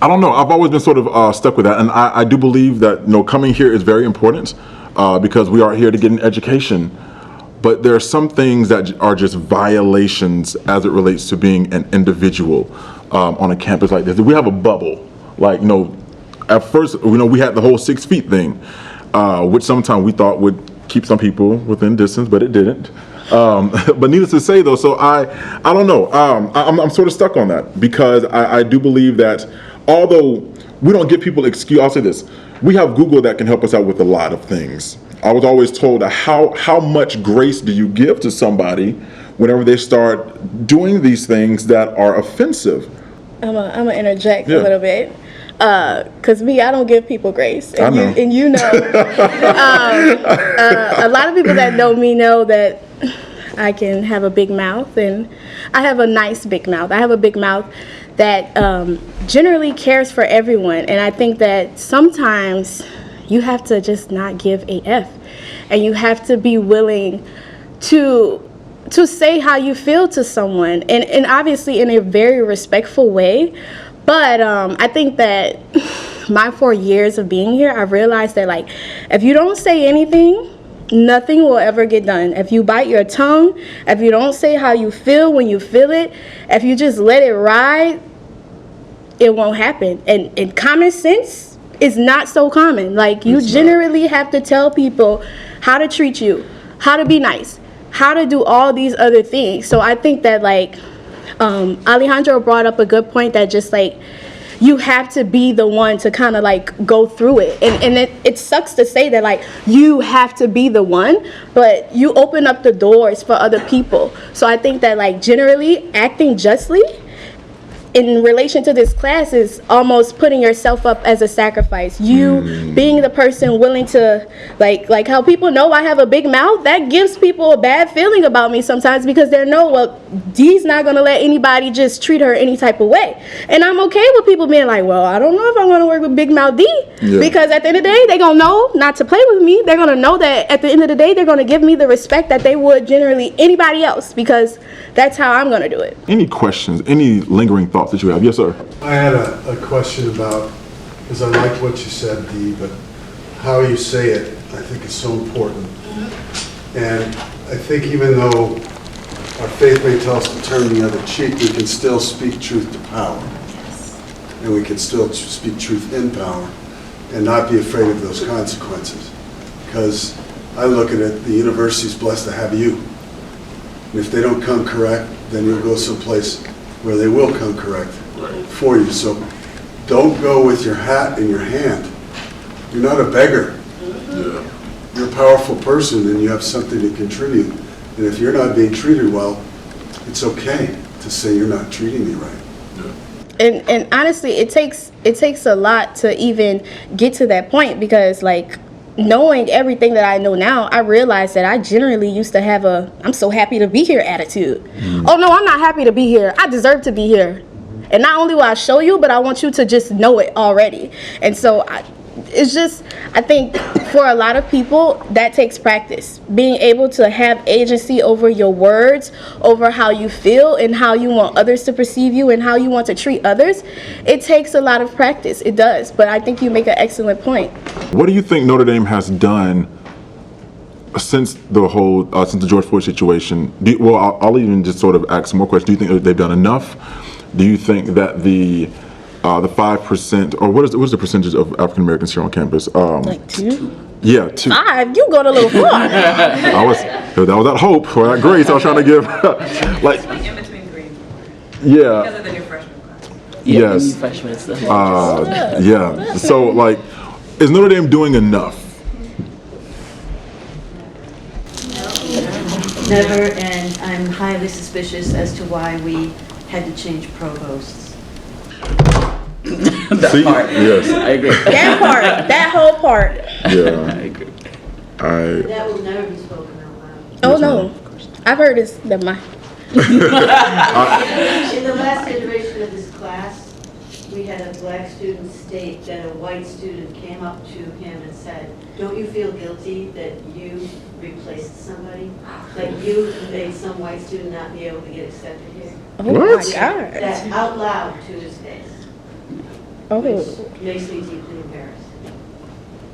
I don't know. I've always been sort of stuck with that, and I do believe that coming here is very important because we are here to get an education. But there are some things that are just violations as it relates to being an individual on a campus like this. We have a bubble, like at first we had the whole 6 feet thing, which sometimes we thought would keep some people within distance, but it didn't. But needless to say, though, so I don't know. I'm sort of stuck on that because I do believe that although we don't give people excuse, I'll say this: we have Google that can help us out with a lot of things. I was always told that how much grace do you give to somebody whenever they start doing these things that are offensive? I'm gonna interject a little bit. Cause I don't give people grace, and I know. A lot of people that know me know that I can have a big mouth, and I have a nice big mouth. I have a big mouth that generally cares for everyone, and I think that sometimes you have to just not give a F, and you have to be willing to say how you feel to someone, and obviously in a very respectful way. But I think that my 4 years of being here, I realized that if you don't say anything, nothing will ever get done. If you bite your tongue, if you don't say how you feel when you feel it, if you just let it ride, it won't happen. And common sense is not so common. You generally have to tell people how to treat you, how to be nice, how to do all these other things. So I think that Alejandro brought up a good point that just you have to be the one to kind of go through it, and it sucks to say that you have to be the one, but you open up the doors for other people. So I think that generally acting justly in relation to this class is almost putting yourself up as a sacrifice. You being the person willing to, like how people know I have a big mouth, that gives people a bad feeling about me sometimes because they know, well, D's not going to let anybody just treat her any type of way. And I'm okay with people being like, well, I don't know if I want to work with Big Mouth D. Yeah. Because at the end of the day, they're going to know not to play with me. They're going to know that at the end of the day, they're going to give me the respect that they would generally anybody else, because that's how I'm going to do it. Any questions, any lingering thoughts that you have? Yes, sir. I had a question about, because I liked what you said, Dee, but how you say it, I think is so important. And I think even though our faith may tell us to turn the other cheek, we can still speak truth to power. And we can still speak truth in power and not be afraid of those consequences. Because I look at it, the university's blessed to have you. And if they don't come correct, then you'll go someplace where they will come correct for you. So don't go with your hat in your hand. You're not a beggar. Yeah. You're a powerful person and you have something to contribute. And if you're not being treated well, it's okay to say you're not treating me right. Yeah. And honestly, it takes a lot to even get to that point, because knowing everything that I know now, I realized that I generally used to have I'm so happy to be here attitude. Oh no, I'm not happy to be here. I deserve to be here. And not only will I show you, but I want you to just know it already. And so it's just, I think for a lot of people, that takes practice. Being able to have agency over your words, over how you feel and how you want others to perceive you and how you want to treat others. It takes a lot of practice. It does. But I think you make an excellent point. What do you think Notre Dame has done since the George Floyd situation? I'll even just sort of ask some more questions. Do you think they've done enough? Do you think that the 5%, or what is the percentage of African Americans here on campus? 2? Yeah, 2. 5? You go a little far. That was that hope or that grace I was trying to give. In between 3 and 4. Yeah. Because of the new freshman class. Yes. New freshmen stuff. Yeah. So is Notre Dame doing enough? Never, and I'm highly suspicious as to why we had to change provosts. See? Part. Yes. I agree. That part. That whole part. Yeah. I agree. That will never be spoken out loud. Oh no. I've heard this. Never mind. In the last iteration of this class, we had a black student state that a white student came up to him and said, "Don't you feel guilty that you replaced somebody? That you made some white student not be able to get accepted here?" Oh my God. That out loud to his face. Oh. which makes me deeply embarrassed.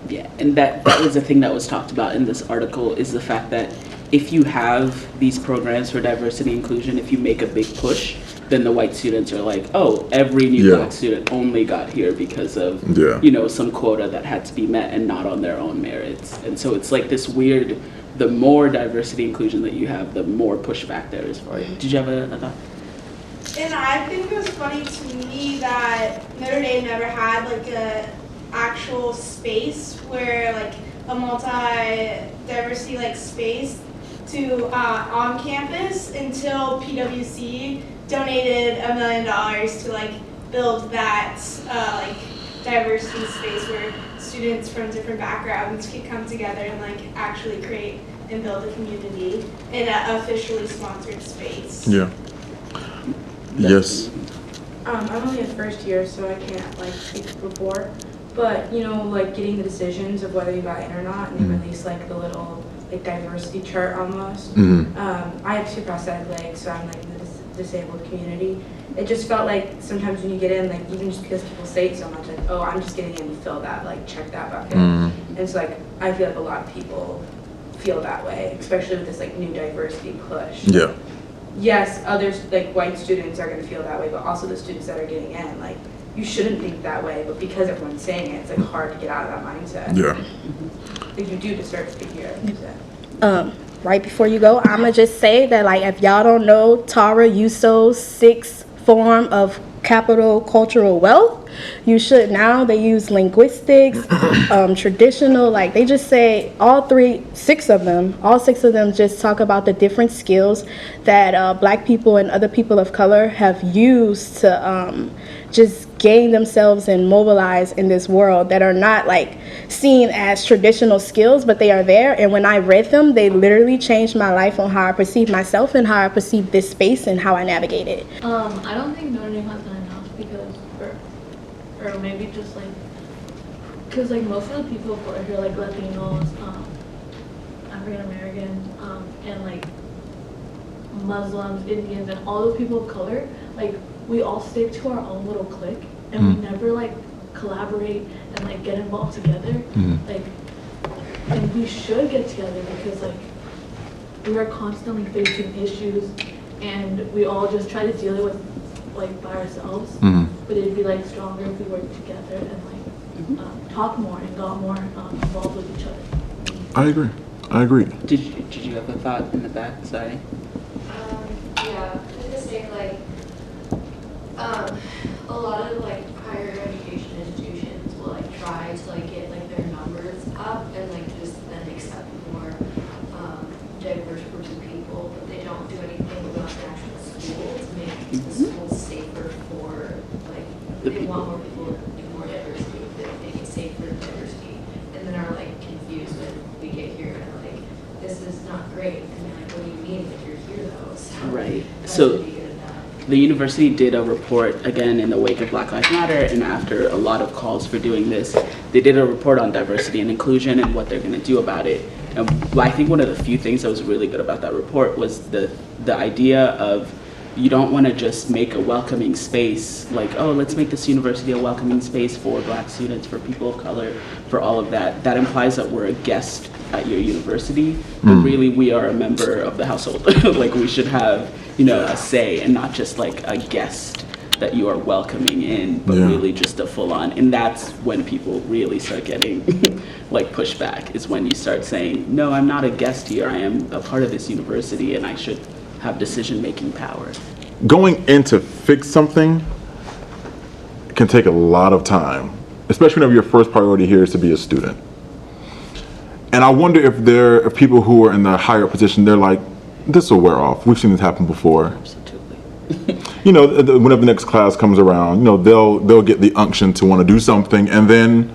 Yeah, and that was the thing that was talked about in this article, is the fact that if you have these programs for diversity and inclusion, if you make a big push, then the white students are like, oh, every new Yeah. black student only got here because of, Yeah. you know, some quota that had to be met and not on their own merits. And so it's like this weird, the more diversity inclusion that you have, the more pushback there is for it. Did you have a thought? And I think it was funny to me that Notre Dame never had like a actual space where like a multi-diversity like space to on campus until PwC donated $1 million to like build that like diversity space where students from different backgrounds could come together and like actually create and build a community in an officially sponsored space. Yeah. Yes. I'm only in first year, so I can't like speak before. But you know, like getting the decisions of whether you got in or not, and they release like the little like diversity chart almost. I have 2 prosthetic legs, so I'm like in the disabled community. It just felt like sometimes when you get in, like even just because people say it so much, like, oh, I'm just getting in to fill that, like check that bucket. And so like I feel like a lot of people feel that way, especially with this like new diversity push. Yeah. Yes, others like white students are going to feel that way, but also the students that are getting in, like you shouldn't think that way, but because everyone's saying it, it's like hard to get out of that mindset. Yeah. Like you do deserve to be here. Right before you go, I'ma just say that like if y'all don't know Tara Yuso's 6th form of capital cultural wealth, you should now. They use linguistics, traditional, like they just say all 6 of them just talk about the different skills that black people and other people of color have used to just gain themselves and mobilize in this world that are not like seen as traditional skills, but they are there. And when I read them, they literally changed my life on how I perceive myself and how I perceive this space and how I navigate it. I don't think Notre Dame has done enough because, or maybe just like, because like most of the people who are here, like Latinos, African Americans, and like Muslims, Indians, and all those people of color, like we all stick to our own little clique, and we never like collaborate and like get involved together. Like, and we should get together because like we are constantly facing issues, and we all just try to deal with like by ourselves. But it'd be like stronger if we worked together and like talk more and got more involved with each other. I agree. Did you have a thought in the back? Sorry. Yeah, I was just saying like, a lot of like higher education institutions will like try to like get like their numbers up and like just then accept more diverse groups of people, but they don't do anything about the actual school to make the school safer for like The they people. want more people and more diversity, they make it safe for diversity, and then are like confused when we get here and are like, this is not great, and they're like, what do you mean that you're here though? So Right. that So should be good enough. the university did a report, again, in the wake of Black Lives Matter, and after a lot of calls for doing this, they did a report on diversity and inclusion and what they're going to do about it. And I think one of the few things that was really good about that report was the idea of you don't want to just make a welcoming space, like, oh, let's make this university a welcoming space for black students, for people of color, for all of that. That implies that we're a guest at your university, but really we are a member of the household. Like we should have, you know, a say and not just like a guest that you are welcoming in, but really just a full on. And that's when people really start getting like pushback, is when you start saying, no, I'm not a guest here. I am a part of this university and I should have decision-making power. Going in to fix something can take a lot of time, especially whenever your first priority here is to be a student. And I wonder if people who are in the higher position, they're like, this will wear off. We've seen this happen before. Absolutely. You know, whenever the next class comes around, you know, they'll get the unction to want to do something, and then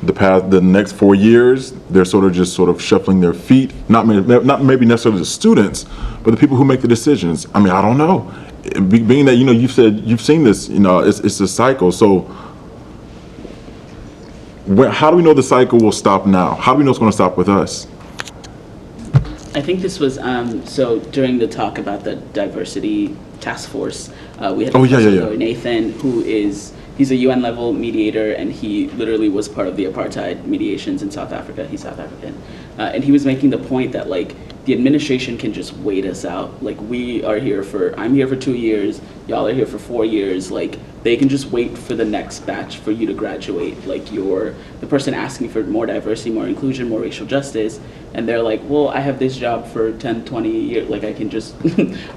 the next 4 years, they're sort of shuffling their feet. Not maybe necessarily the students, but the people who make the decisions. I mean, I don't know. Being that, you know, you've said you've seen this, you know, it's a cycle. So how do we know the cycle will stop now? How do we know it's going to stop with us? I think this was, so during the talk about the diversity task force, we had Professor Nathan, who is he's a UN level mediator, and he literally was part of the apartheid mediations in South Africa. He's South African. And he was making the point that like the administration can just wait us out. Like I'm here for 2 years, y'all are here for 4 years. Like they can just wait for the next batch for you to graduate. Like you're the person asking for more diversity, more inclusion, more racial justice. And they're like, well, I have this job for 10, 20 years. Like I can just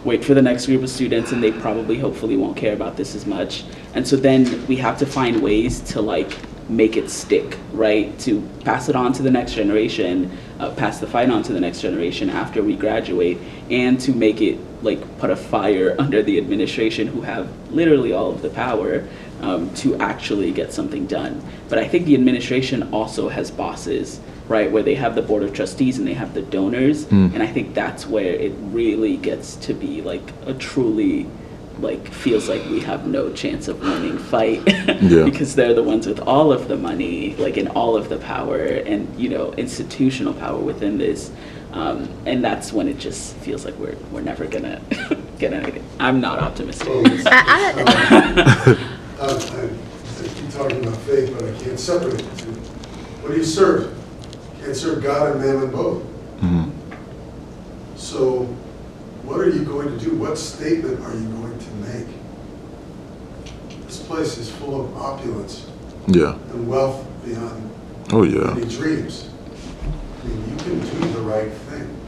wait for the next group of students, and they probably, hopefully won't care about this as much. And so then we have to find ways to like make it stick, right? To pass it on to the next generation, pass the fight on to the next generation after we graduate, and to make it like put a fire under the administration, who have literally all of the power to actually get something done. But I think the administration also has bosses, right, where they have the board of trustees and they have the donors, and I think that's where it really gets to be like a truly like feels like we have no chance of winning fight because they're the ones with all of the money, like, and all of the power and, you know, institutional power within this. And that's when it just feels like we're never gonna get anything. I'm not optimistic. I keep talking about faith, but I can't separate the two. What do you serve? You can't serve God and mammon both. Mm-hmm. So what are you going to do? What statement are you going to make? This place is full of opulence and wealth beyond any dreams. I mean, you can do the right thing.